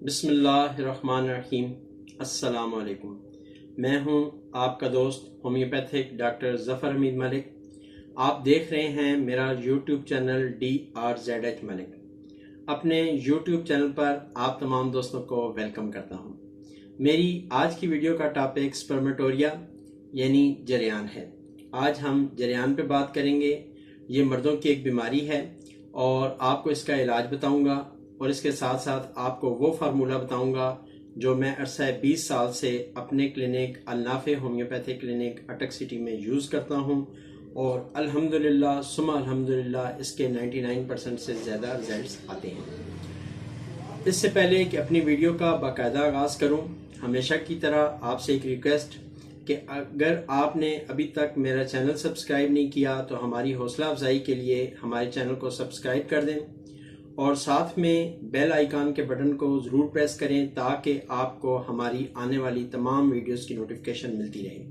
بسم اللہ الرحمن الرحیم۔ السلام علیکم۔ میں ہوں آپ کا دوست ہومیوپیتھک ڈاکٹر ظفر حمید ملک۔ آپ دیکھ رہے ہیں میرا یوٹیوب چینل DRZH ملک۔ اپنے یوٹیوب چینل پر آپ تمام دوستوں کو ویلکم کرتا ہوں۔ میری آج کی ویڈیو کا ٹاپک سپرمیٹوریا یعنی جریان ہے۔ آج ہم جریان پہ بات کریں گے۔ یہ مردوں کی ایک بیماری ہے اور آپ کو اس کا علاج بتاؤں گا، اور اس کے ساتھ ساتھ آپ کو وہ فارمولہ بتاؤں گا جو میں عرصہ 20 سال سے اپنے کلینک النافع ہومیوپیتھک کلینک اٹک سٹی میں یوز کرتا ہوں، اور الحمدللہ ثم الحمدللہ اس کے 99% سے زیادہ رزلٹس آتے ہیں۔ اس سے پہلے کہ اپنی ویڈیو کا باقاعدہ آغاز کروں، ہمیشہ کی طرح آپ سے ایک ریکویسٹ کہ اگر آپ نے ابھی تک میرا چینل سبسکرائب نہیں کیا تو ہماری حوصلہ افزائی کے لیے ہمارے چینل کو سبسکرائب کر دیں، اور ساتھ میں بیل آئیکن کے بٹن کو ضرور پریس کریں تاکہ آپ کو ہماری آنے والی تمام ویڈیوز کی نوٹیفیکیشن ملتی رہے۔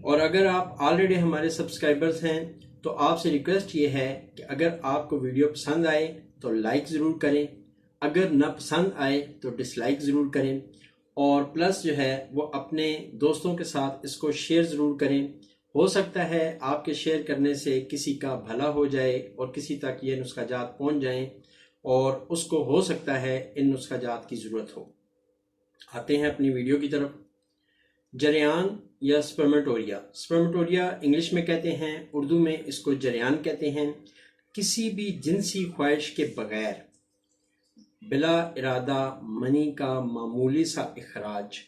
اور اگر آپ آلریڈی ہمارے سبسکرائبرز ہیں تو آپ سے ریکویسٹ یہ ہے کہ اگر آپ کو ویڈیو پسند آئے تو لائک ضرور کریں، اگر نہ پسند آئے تو ڈس لائک ضرور کریں، اور پلس جو ہے وہ اپنے دوستوں کے ساتھ اس کو شیئر ضرور کریں۔ ہو سکتا ہے آپ کے شیئر کرنے سے کسی کا بھلا ہو جائے اور کسی تک یہ نسخہ جات پہنچ جائیں، اور اس کو ہو سکتا ہے ان نسخہ جات کی ضرورت ہو۔ آتے ہیں اپنی ویڈیو کی طرف۔ جریان یا سپرمیٹوریا، سپرمیٹوریا انگلش میں کہتے ہیں، اردو میں اس کو جریان کہتے ہیں۔ کسی بھی جنسی خواہش کے بغیر بلا ارادہ منی کا معمولی سا اخراج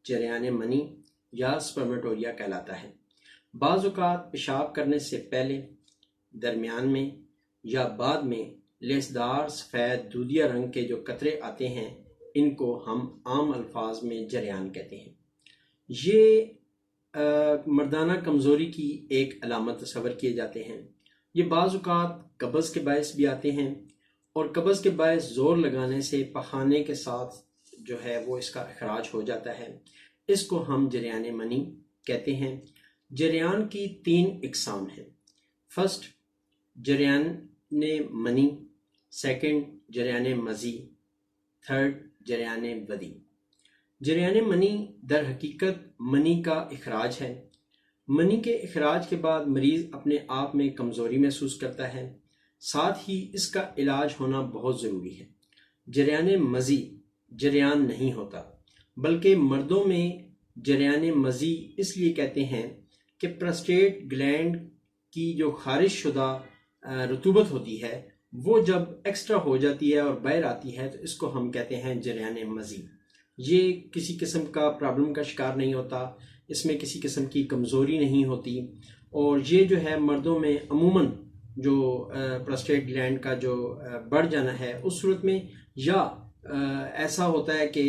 جریان منی یا سپرمیٹوریا کہلاتا ہے۔ بعض اوقات پیشاب کرنے سے پہلے، درمیان میں یا بعد میں لیسدار سفید دودیا رنگ کے جو قطرے آتے ہیں، ان کو ہم عام الفاظ میں جریان کہتے ہیں۔ یہ مردانہ کمزوری کی ایک علامت تصور کیے جاتے ہیں۔ یہ بعض اوقات قبض کے باعث بھی آتے ہیں، اور قبض کے باعث زور لگانے سے پخانے کے ساتھ جو ہے وہ اس کا اخراج ہو جاتا ہے۔ اس کو ہم جریان منی کہتے ہیں۔ جریان کی 3 اقسام ہیں۔ فرسٹ جریان منی، سیکنڈ جریان مزی، تھرڈ جریان ودی۔ جریان منی در حقیقت منی کا اخراج ہے۔ منی کے اخراج کے بعد مریض اپنے آپ میں کمزوری محسوس کرتا ہے، ساتھ ہی اس کا علاج ہونا بہت ضروری ہے۔ جریان مزی جریان نہیں ہوتا، بلکہ مردوں میں جریان مزی اس لیے کہتے ہیں کہ پرسٹیٹ گلینڈ کی جو خارج شدہ رطوبت ہوتی ہے وہ جب ایکسٹرا ہو جاتی ہے اور باہر آتی ہے تو اس کو ہم کہتے ہیں جریان مزی۔ یہ کسی قسم کا پرابلم کا شکار نہیں ہوتا، اس میں کسی قسم کی کمزوری نہیں ہوتی، اور یہ جو ہے مردوں میں عموماً جو پرسٹیٹ گلینڈ کا جو بڑھ جانا ہے اس صورت میں، یا ایسا ہوتا ہے کہ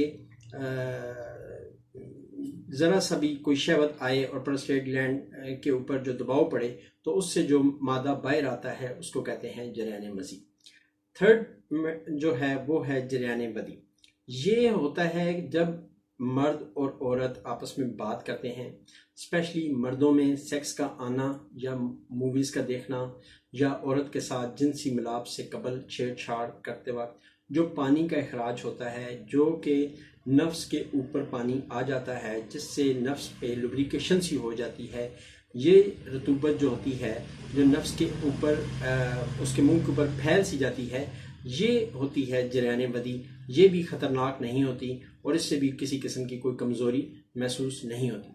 ذرا سا بھی کوئی شہوت آئے اور پرسٹیٹ گلینڈ کے اوپر جو دباؤ پڑے تو اس سے جو مادہ باہر آتا ہے اس کو کہتے ہیں جریان مزی۔ تھرڈ جو ہے وہ ہے جریان ودی۔ یہ ہوتا ہے جب مرد اور عورت آپس میں بات کرتے ہیں، اسپیشلی مردوں میں سیکس کا آنا یا موویز کا دیکھنا، یا عورت کے ساتھ جنسی ملاپ سے قبل چھیڑ چھاڑ کرتے وقت جو پانی کا اخراج ہوتا ہے، جو کہ نفس کے اوپر پانی آ جاتا ہے جس سے نفس پہ لبریکیشن سی ہو جاتی ہے۔ یہ رطوبت جو ہوتی ہے جو نفس کے اوپر اس کے منہ کے اوپر پھیل سی جاتی ہے، یہ ہوتی ہے جریان ودی۔ یہ بھی خطرناک نہیں ہوتی اور اس سے بھی کسی قسم کی کوئی کمزوری محسوس نہیں ہوتی۔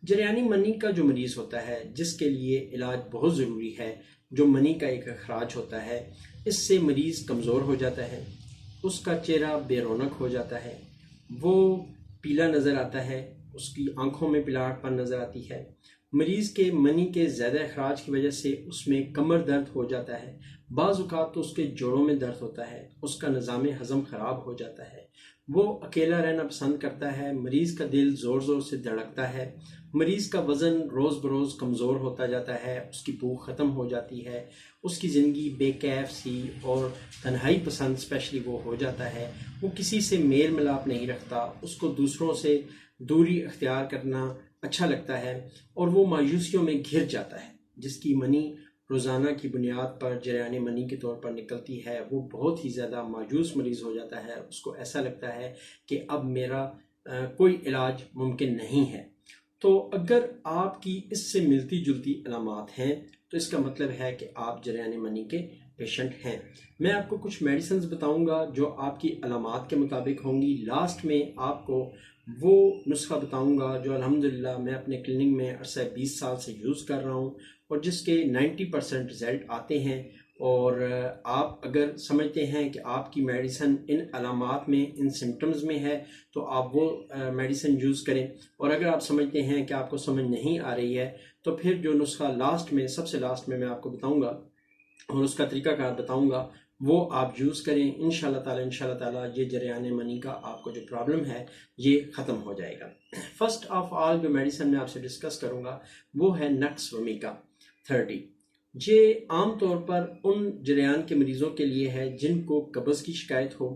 جریان منی کا جو مریض ہوتا ہے جس کے لیے علاج بہت ضروری ہے، جو منی کا ایک اخراج ہوتا ہے، اس سے مریض کمزور ہو جاتا ہے، اس کا چہرہ بے رونق ہو جاتا ہے، وہ پیلا نظر آتا ہے، اس کی آنکھوں میں پلاٹ پن نظر آتی ہے۔ مریض کے منی کے زیادہ اخراج کی وجہ سے اس میں کمر درد ہو جاتا ہے، بعض اوقات تو اس کے جوڑوں میں درد ہوتا ہے، اس کا نظام ہضم خراب ہو جاتا ہے، وہ اکیلا رہنا پسند کرتا ہے، مریض کا دل زور زور سے دھڑکتا ہے، مریض کا وزن روز بروز کمزور ہوتا جاتا ہے، اس کی بھوک ختم ہو جاتی ہے، اس کی زندگی بے کیف سی اور تنہائی پسند اسپیشلی وہ ہو جاتا ہے، وہ کسی سے میل ملاپ نہیں رکھتا، اس کو دوسروں سے دوری اختیار کرنا اچھا لگتا ہے، اور وہ مایوسیوں میں گھر جاتا ہے، جس کی منی روزانہ کی بنیاد پر جریان منی کے طور پر نکلتی ہے وہ بہت ہی زیادہ مایوس مریض ہو جاتا ہے. اس کو ایسا لگتا ہے کہ اب میرا کوئی علاج ممکن نہیں ہے. تو اگر آپ کی اس سے ملتی جلتی علامات ہیں تو اس کا مطلب ہے کہ آپ جریان منی کے پیشنٹ ہیں. میں آپ کو کچھ میڈیسنز بتاؤں گا جو آپ کی علامات کے مطابق ہوں گی. لاسٹ میں آپ کو وہ نسخہ بتاؤں گا جو الحمدللہ میں اپنے کلینک میں عرصہ 20 سال سے یوز کر رہا ہوں اور جس کے 90% رزلٹ آتے ہیں. اور آپ اگر سمجھتے ہیں کہ آپ کی میڈیسن ان علامات میں ان سمٹمز میں ہے تو آپ وہ میڈیسن یوز کریں. اور اگر آپ سمجھتے ہیں کہ آپ کو سمجھ نہیں آ رہی ہے تو پھر جو نسخہ لاسٹ میں سب سے لاسٹ میں آپ کو بتاؤں گا اور اس کا طریقہ کار بتاؤں گا وہ آپ یوز کریں. انشاءاللہ تعالی یہ جریان منی کا آپ کو جو پرابلم ہے یہ ختم ہو جائے گا. فرسٹ آف آل جو میڈیسن میں آپ سے ڈسکس کروں گا وہ ہے نکس ومیکا 30. یہ عام طور پر ان جریان کے مریضوں کے لیے ہے جن کو قبض کی شکایت ہو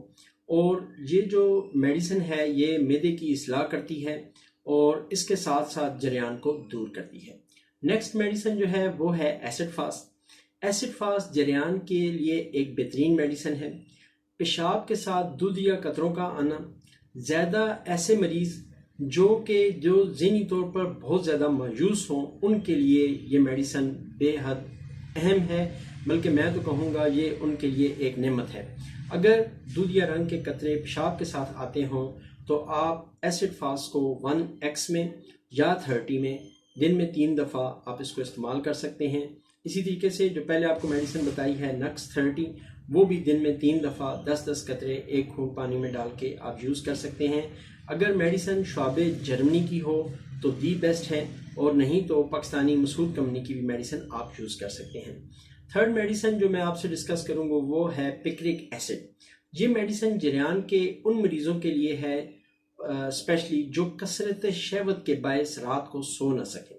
اور یہ جو میڈیسن ہے یہ معدے کی اصلاح کرتی ہے اور اس کے ساتھ ساتھ جریان کو دور کرتی ہے. نیکسٹ میڈیسن جو ہے وہ ہے ایسڈ فاسٹ. ایسڈ فاسٹ جریان کے لیے ایک بہترین میڈیسن ہے. پیشاب کے ساتھ دودھ یا قطروں کا آنا زیادہ ایسے مریض جو ذہنی طور پر بہت زیادہ مایوس ہوں ان کے لیے یہ میڈیسن بے حد اہم ہے، بلکہ میں تو کہوں گا یہ ان کے لیے ایک نعمت ہے. اگر دودھ یا رنگ کے قطرے پیشاب کے ساتھ آتے ہوں تو آپ ایسڈ فاسٹ کو 1x میں یا 30 میں دن میں 3 دفعہ آپ اس کو استعمال کر سکتے ہیں. اسی طریقے سے جو پہلے آپ کو میڈیسن بتائی ہے نکس 30 وہ بھی دن میں 3 دفعہ 10 قطرے ایک گھونٹ پانی میں ڈال کے آپ یوز کر سکتے ہیں. اگر میڈیسن شعب جرمنی کی ہو تو دی بیسٹ ہے اور نہیں تو پاکستانی مسعود کمپنی کی بھی میڈیسن آپ یوز کر سکتے ہیں. تھرڈ میڈیسن جو میں آپ سے ڈسکس کروں گا وہ ہے پکرک ایسڈ. یہ میڈیسن جریان کے ان مریضوں کے لیے ہے اسپیشلی جو کثرت شہوت کے باعث رات کو سو نہ سکیں.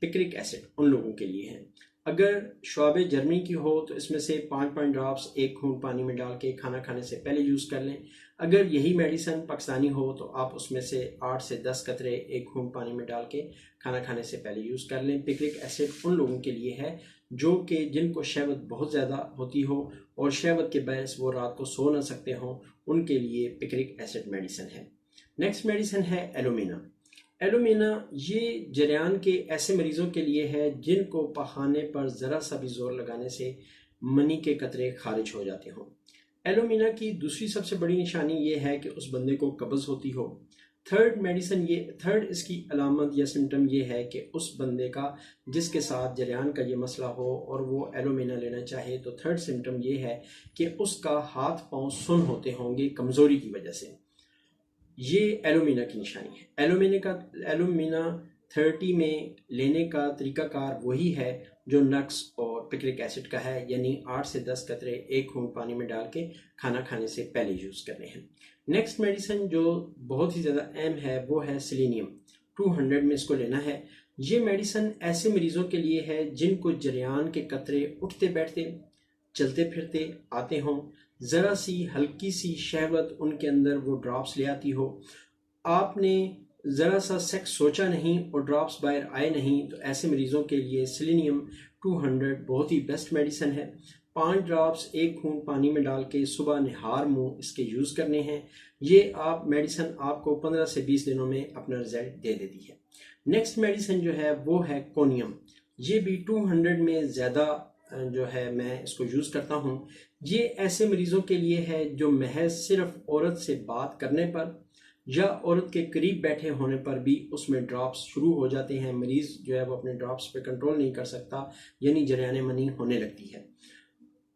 پکرک ایسڈ ان لوگوں کے لیے ہے. اگر شعب جرمنی کی ہو تو اس میں سے 5 ڈراپس ایک گھونٹ پانی میں ڈال کے کھانا کھانے سے پہلے یوز کر لیں. اگر یہی میڈیسن پاکستانی ہو تو آپ اس میں سے 8 سے 10 قطرے ایک گھونٹ پانی میں ڈال کے کھانا کھانے سے پہلے یوز کر لیں. پکرک ایسڈ ان لوگوں کے لیے ہے جو کہ جن کو شہوت بہت زیادہ ہوتی ہو اور شہوت کے باعث وہ رات کو سو نہ سکتے ہوں ان کے لیے پکرک ایسڈ میڈیسن ہے. نیکسٹ میڈیسن ہے ایلومینا. ایلومینا یہ جریان کے ایسے مریضوں کے لیے ہے جن کو پخانے پر ذرا سا بھی زور لگانے سے منی کے قطرے خارج ہو جاتے ہوں. ایلومینا کی دوسری سب سے بڑی نشانی یہ ہے کہ اس بندے کو قبض ہوتی ہو. تھرڈ اس کی علامت یا سمٹم یہ ہے کہ اس بندے کا جس کے ساتھ جریان کا یہ مسئلہ ہو اور وہ ایلومینا لینا چاہے تو تھرڈ سمٹم یہ ہے کہ اس کا ہاتھ پاؤں سن ہوتے ہوں گے کمزوری کی وجہ سے. یہ ایلومینا کی نشانی ہے. ایلومینا 30 میں لینے کا طریقہ کار وہی ہے جو نکس اور پکرک ایسڈ کا ہے، یعنی 8 سے 10 قطرے ایک گھونٹ پانی میں ڈال کے کھانا کھانے سے پہلے یوز کرنے ہیں. نیکسٹ میڈیسن جو بہت ہی زیادہ اہم ہے وہ ہے سیلینیم. 200 میں اس کو لینا ہے. یہ میڈیسن ایسے مریضوں کے لیے ہے جن کو جریان کے قطرے اٹھتے بیٹھتے چلتے پھرتے آتے ہوں. ذرا سی ہلکی سی شہوت ان کے اندر وہ ڈراپس لے آتی ہو، آپ نے ذرا سا سیکس سوچا نہیں اور ڈراپس باہر آئے نہیں تو ایسے مریضوں کے لیے سیلینیم 200 بہت ہی بیسٹ میڈیسن ہے. 5 ڈراپس ایک گھونٹ پانی میں ڈال کے صبح نہار منہ اس کے یوز کرنے ہیں. یہ میڈیسن آپ کو 15 سے 20 دنوں میں اپنا رزلٹ دے دیتی ہے. نیکسٹ میڈیسن جو ہے وہ ہے کونیم. یہ بھی 200 میں زیادہ جو ہے میں اس کو یوز کرتا ہوں. یہ ایسے مریضوں کے لیے ہے جو محض صرف عورت سے بات کرنے پر یا عورت کے قریب بیٹھے ہونے پر بھی اس میں ڈراپس شروع ہو جاتے ہیں. مریض جو ہے وہ اپنے ڈراپس پہ کنٹرول نہیں کر سکتا، یعنی جریان منی ہونے لگتی ہے.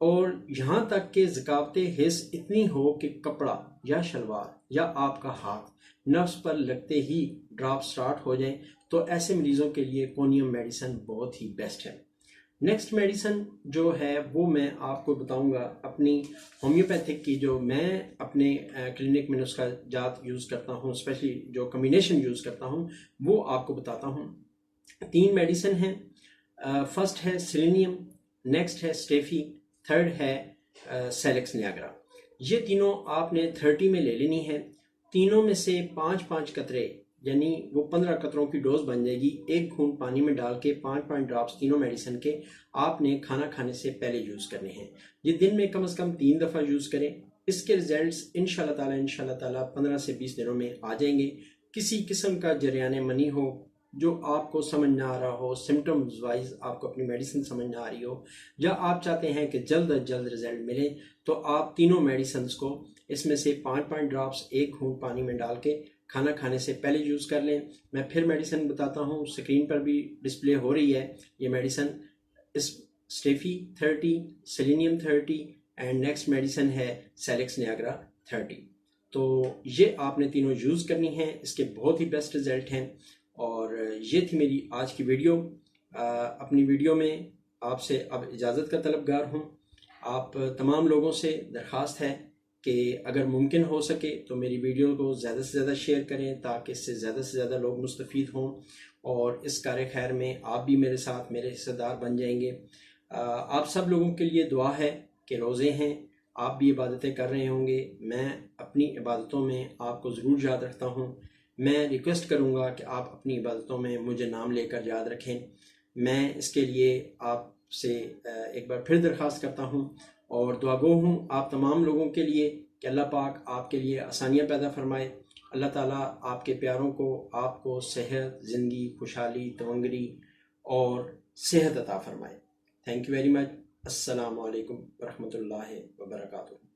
اور یہاں تک کہ ذکاوت حس اتنی ہو کہ کپڑا یا شلوار یا آپ کا ہاتھ نفس پر لگتے ہی ڈراپ سٹارٹ ہو جائیں تو ایسے مریضوں کے لیے کونیم میڈیسن بہت ہی بیسٹ ہے. نیکسٹ میڈیسن جو ہے وہ میں آپ کو بتاؤں گا اپنی ہومیوپیتھک کی، جو میں اپنے کلینک میں نسخہ جات یوز کرتا ہوں، اسپیشلی جو کمبینیشن یوز کرتا ہوں وہ آپ کو بتاتا ہوں. 3 میڈیسن ہیں. فرسٹ ہے سیلینیم، نیکسٹ ہے اسٹیفی، تھرڈ ہے سیلکس نیاگرا. یہ تینوں آپ نے 30 میں لے لینی ہے. تینوں میں سے 5 قطرے یعنی وہ 15 قطروں کی ڈوز بن جائے گی. 1 گھونٹ پانی میں ڈال کے 5 ڈراپس تینوں میڈیسن کے آپ نے کھانا کھانے سے پہلے یوز کرنے ہیں. یہ دن میں کم از کم 3 دفعہ یوز کریں. اس کے ریزلٹس انشاءاللہ تعالی 15 سے 20 دنوں میں آ جائیں گے. کسی قسم کا جریان منی ہو جو آپ کو سمجھ نہ آ رہا ہو، سمٹمز وائز آپ کو اپنی میڈیسن سمجھ نہ آ رہی ہو، یا آپ چاہتے ہیں کہ جلد از جلد رزلٹ ملے، تو آپ تینوں میڈیسنز کو اس میں سے 5 ڈراپس 1 گھونٹ پانی میں ڈال کے کھانا کھانے سے پہلے یوز کر لیں. میں پھر میڈیسن بتاتا ہوں، سکرین پر بھی ڈسپلے ہو رہی ہے. یہ میڈیسن اسٹیفی 30، سیلینیم 30 اینڈ نیکسٹ میڈیسن ہے سیلیکس نیاگرا 30. تو یہ آپ نے تینوں یوز کرنی ہیں. اس کے بہت ہی بیسٹ رزلٹ ہیں. اور یہ تھی میری آج کی ویڈیو. اپنی ویڈیو میں آپ سے اب اجازت کا طلبگار ہوں. آپ تمام لوگوں سے درخواست ہے کہ اگر ممکن ہو سکے تو میری ویڈیو کو زیادہ سے زیادہ شیئر کریں تاکہ اس سے زیادہ لوگ مستفید ہوں، اور اس کار خیر میں آپ بھی میرے ساتھ میرے حصہ دار بن جائیں گے. آپ سب لوگوں کے لیے دعا ہے کہ روزے ہیں، آپ بھی عبادتیں کر رہے ہوں گے. میں اپنی عبادتوں میں آپ کو ضرور یاد رکھتا ہوں. میں ریکویسٹ کروں گا کہ آپ اپنی عبادتوں میں مجھے نام لے کر یاد رکھیں. میں اس کے لیے آپ سے ایک بار پھر درخواست کرتا ہوں اور دعا گو ہوں آپ تمام لوگوں کے لیے کہ اللہ پاک آپ کے لیے آسانیاں پیدا فرمائے. اللہ تعالیٰ آپ کے پیاروں کو، آپ کو صحت، زندگی، خوشحالی، تونگری اور صحت عطا فرمائے. Thank you very much. السلام علیکم ورحمۃ اللہ وبرکاتہ.